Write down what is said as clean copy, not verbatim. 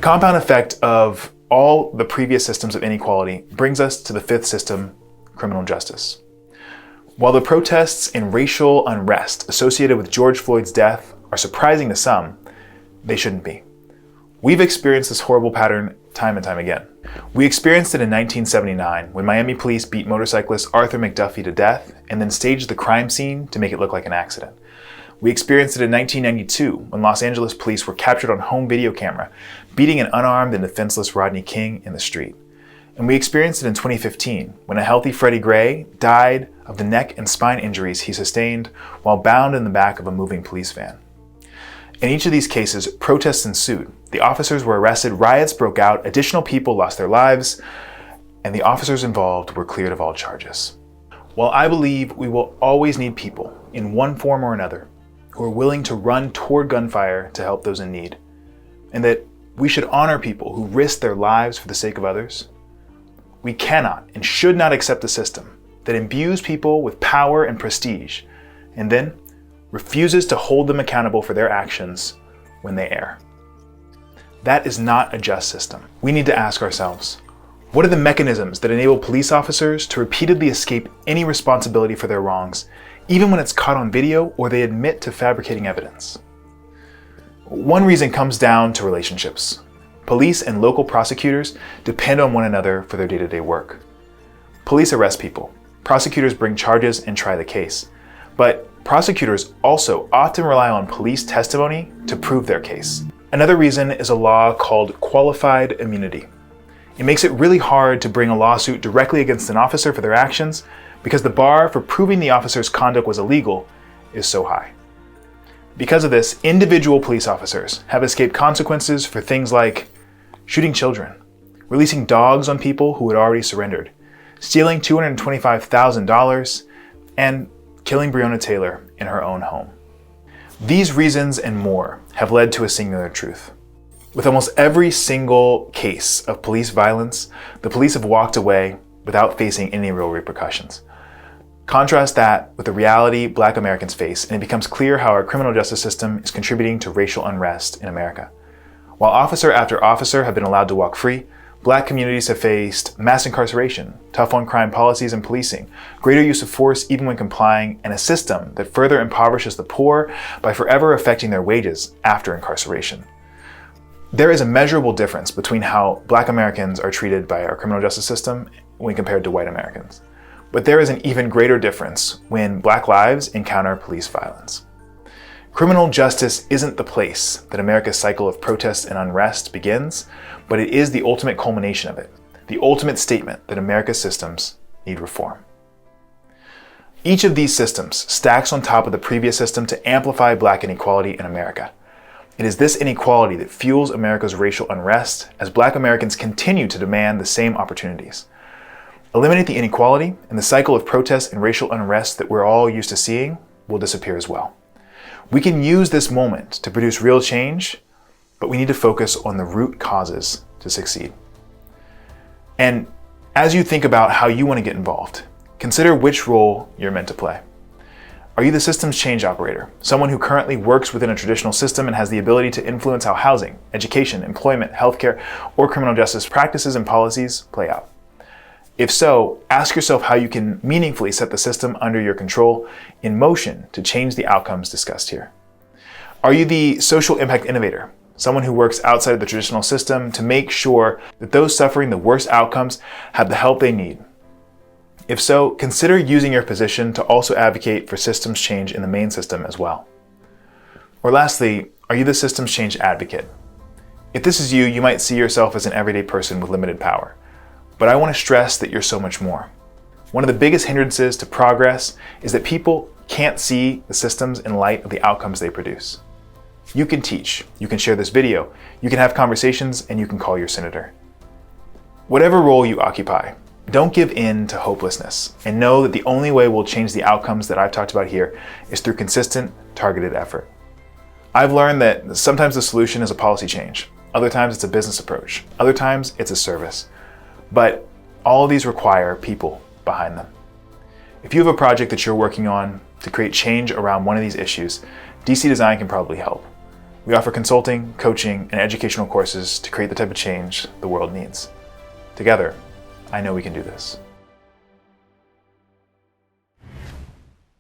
compound effect of all the previous systems of inequality brings us to the fifth system, criminal justice. While the protests and racial unrest associated with George Floyd's death are surprising to some, they shouldn't be. We've experienced this horrible pattern time and time again. We experienced it in 1979 when Miami police beat motorcyclist Arthur McDuffie to death and then staged the crime scene to make it look like an accident. We experienced it in 1992 when Los Angeles police were captured on home video camera, beating an unarmed and defenseless Rodney King in the street. And we experienced it in 2015 when a healthy Freddie Gray died of the neck and spine injuries he sustained while bound in the back of a moving police van. In each of these cases, protests ensued. The officers were arrested, riots broke out, additional people lost their lives, and the officers involved were cleared of all charges. While I believe we will always need people, in one form or another, who are willing to run toward gunfire to help those in need, and that we should honor people who risk their lives for the sake of others, we cannot and should not accept a system that imbues people with power and prestige, and then refuses to hold them accountable for their actions when they err. That is not a just system. We need to ask ourselves, what are the mechanisms that enable police officers to repeatedly escape any responsibility for their wrongs, even when it's caught on video or they admit to fabricating evidence? One reason comes down to relationships. Police and local prosecutors depend on one another for their day-to-day work. Police arrest people. Prosecutors bring charges and try the case. But prosecutors also often rely on police testimony to prove their case. Another reason is a law called qualified immunity. It makes it really hard to bring a lawsuit directly against an officer for their actions because the bar for proving the officer's conduct was illegal is so high. Because of this, individual police officers have escaped consequences for things like shooting children, releasing dogs on people who had already surrendered, stealing $225,000, and killing Breonna Taylor in her own home. These reasons and more have led to a singular truth. With almost every single case of police violence, the police have walked away without facing any real repercussions. Contrast that with the reality Black Americans face, and it becomes clear how our criminal justice system is contributing to racial unrest in America. While officer after officer have been allowed to walk free, Black communities have faced mass incarceration, tough on crime policies and policing, greater use of force even when complying, and a system that further impoverishes the poor by forever affecting their wages after incarceration. There is a measurable difference between how Black Americans are treated by our criminal justice system when compared to white Americans. But there is an even greater difference when Black lives encounter police violence. Criminal justice isn't the place that America's cycle of protests and unrest begins, but it is the ultimate culmination of it, the ultimate statement that America's systems need reform. Each of these systems stacks on top of the previous system to amplify Black inequality in America. It is this inequality that fuels America's racial unrest as Black Americans continue to demand the same opportunities. Eliminate the inequality, and the cycle of protests and racial unrest that we're all used to seeing will disappear as well. We can use this moment to produce real change, but we need to focus on the root causes to succeed. And as you think about how you want to get involved, consider which role you're meant to play. Are you the systems change operator, someone who currently works within a traditional system and has the ability to influence how housing, education, employment, healthcare, or criminal justice practices and policies play out? If so, ask yourself how you can meaningfully set the system under your control in motion to change the outcomes discussed here. Are you the social impact innovator, someone who works outside of the traditional system to make sure that those suffering the worst outcomes have the help they need? If so, consider using your position to also advocate for systems change in the main system as well. Or lastly, are you the systems change advocate? If this is you, you might see yourself as an everyday person with limited power. But I want to stress that you're so much more. One of the biggest hindrances to progress is that people can't see the systems in light of the outcomes they produce. You can teach, you can share this video, you can have conversations, and you can call your senator. Whatever role you occupy, don't give in to hopelessness, and know that the only way we'll change the outcomes that I've talked about here is through consistent, targeted effort. I've learned that sometimes the solution is a policy change, other times it's a business approach, other times it's a service. But all of these require people behind them. If you have a project that you're working on to create change around one of these issues, DC Design can probably help. We offer consulting, coaching, and educational courses to create the type of change the world needs. Together, I know we can do this.